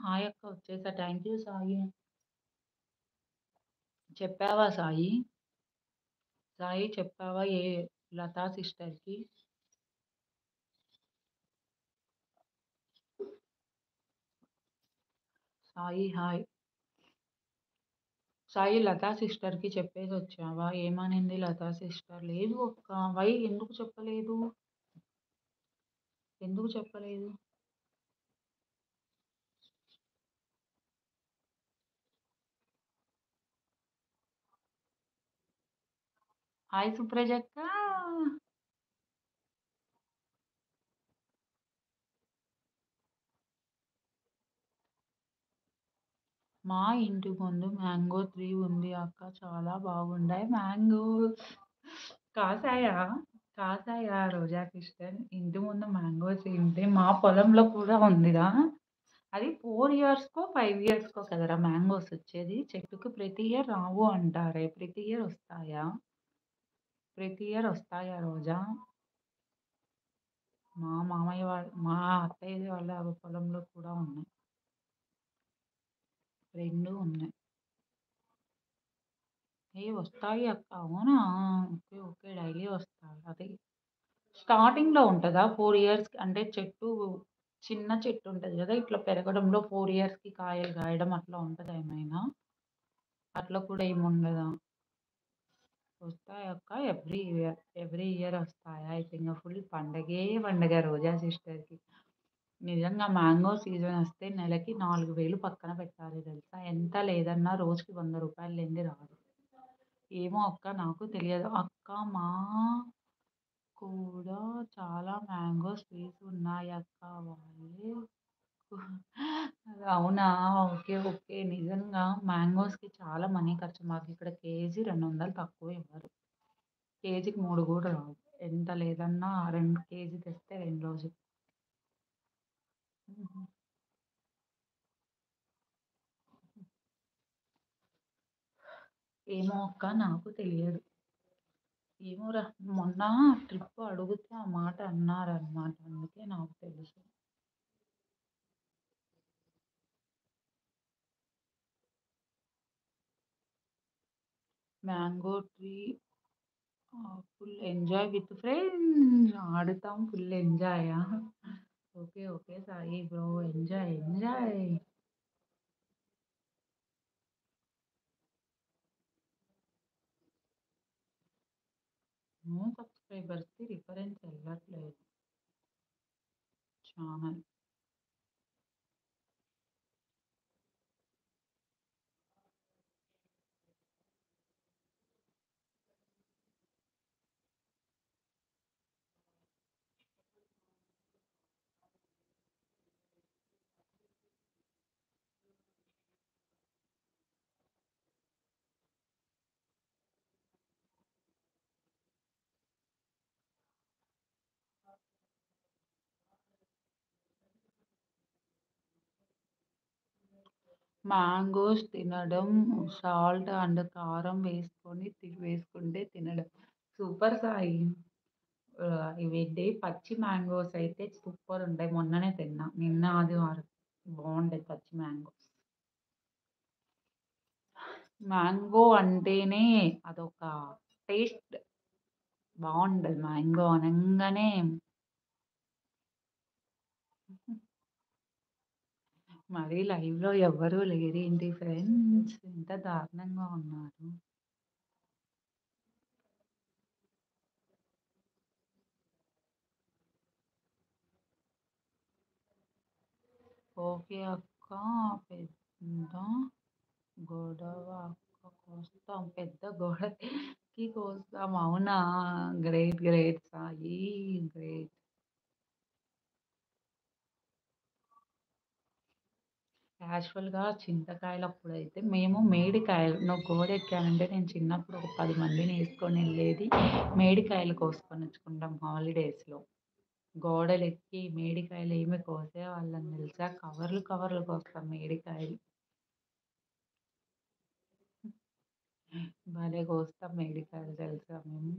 Hi అక్క వచ్చేసా. Thank you Sai. చెప్పావా సాయి? సాయి చెప్పావా లతా సిస్టర్‌కి? సాయి హాయ్. సాయి లతా సిస్టర్‌కి చెప్పేసొచ్చావా? ఏమనింది లతా సిస్టర్? లేదు అక్క. వై ఎందుకు చెప్పలేదు? ఎందుకు చెప్పలేదు? హాయ్ సుప్రజక్క. మా ఇంటి ముందు మ్యాంగో ట్రీ ఉంది అక్క. చాలా బాగుండాయి మ్యాంగోస్. కాసాయా? కాసాయా రోజా సిస్టర్? ఇంటి ముందు మ్యాంగోస్ ఏంటి? మా పొలంలో కూడా ఉందిరా. అది 4 ఇయర్స్‌కో, 5 ఇయర్స్‌కో కదరా మ్యాంగోస్ వచ్చేది. చెట్టుకి ప్రతి ఇయర్ రావు అంటారే. ప్రతి ఇయర్ వస్తాయా? ప్రతి ఇయర్ వస్తాయా రోజా? మా అత్తయ్య వాళ్ళ పొలంలో కూడా ఉన్నాయి. 2 ఉన్నాయి. వస్తాయి అక్క. అవునా? ఓకే. ఓకే. డైలీ వస్తాయి. అదే స్టార్టింగ్‌లో ఉంటదా? 4 ఇయర్స్‌కి అంటే చెట్టు చిన్న చెట్టు ఉంటది గదా! ఇట్లా పెరగడంలో 4 ఇయర్స్‌కి కాయలు గాయడం అట్లా ఉంటదా ఏమైనా? అట్లా కూడా ఏముండదా? వస్తాయక్క ఎవ్రీ ఇయర్ వస్తాయా? అయితే ఇంగ ఫుల్ పండగే పండగ రోజా సిస్టర్‌కి. నిజంగా మ్యాంగో సీజన్ వస్తే నెలకి 4,000 పక్కన పెట్టాలి తెలుసా? ఎంత లేదన్నా రోజుకి రూ. 100 లేనిదే రాదు. ఏమో అక్క నాకు తెలియదు. అక్క కూడా చాలా మ్యాంగోస్ వేసున్నాయక్క వాళ్ళే. అవునా? ఓకే. ఓకే. నిజంగా మ్యాంగోస్‌కి చాలా మనీ ఖర్చు. మాకిక్కడ కేజీ 200 తక్కువ ఇవ్వరు. కేజీకి 3 గూడా రావు. ఎంత లేదన్నా 2 కేజీ తెస్తే 2 రోజులు. హుహు. ఏమో అక్క నాకు తెలియదు. ఏమోరా! మొన్న ట్రిప్ అడుగుతే ఆ మాట అన్నారనమాట. అందుకే నాకు తెలుసు. Mango tree full enjoy with friends ఆడుతాం ఫుల్ ఎంజాయా? Okay. Okay. Sai bro enjoy. Enjoy. No సబ్‌స్క్రైబర్స్‌కి రిఫరెన్స్ ఎళ్ళట్లేదు ఛానెల్. మ్యాంగోస్ తినడం సాల్ట్ అండ్ కారం వేసుకొని వేసుకుంటే తినడం. సూపర్ సాయి. ఇవేంటి పచ్చి మ్యాంగోస్ అయితే సూపర్ ఉంటాయి. మొన్ననే తిన్నా. నిన్న ఆదివారం. బావుంటాయి పచ్చి మ్యాంగోస్. మ్యాంగో అంటేనే అదొక టేస్ట్ బావుంటది. మ్యాంగో అనంగానే మరి లైవ్‌లో ఎవ్వరు లేరేంటి ఫ్రెండ్స్? ఇంత దారుణంగా ఉన్నారు. ఓకే అక్క. పెద్ద గొడవ అక్క కోస్తాం. పెద్ద గోడకి కోస్తాం. అవునా! గ్రేట్. గ్రేట్ సాయి. గ్రేట్. యాక్చువల్‌గా చింతకాయలప్పుడైతే మేము మేడికాయలు నువ్వు గోడెక్కానంటే నేను చిన్నప్పుడు ఒక 10 మందిని ఏసుకొనెళ్ళేది. మేడికాయలు కోసుకొనొచ్చుకుంటాం హాలిడేస్‌లో. గోడలెక్కి మేడికాయలేమి కోసేవాళ్ళం తెలుసా? కవర్లు కవర్లు కోస్తాం మేడికాయలు. భలే కోస్తాం మేడికాయలు తెలుసా మేము.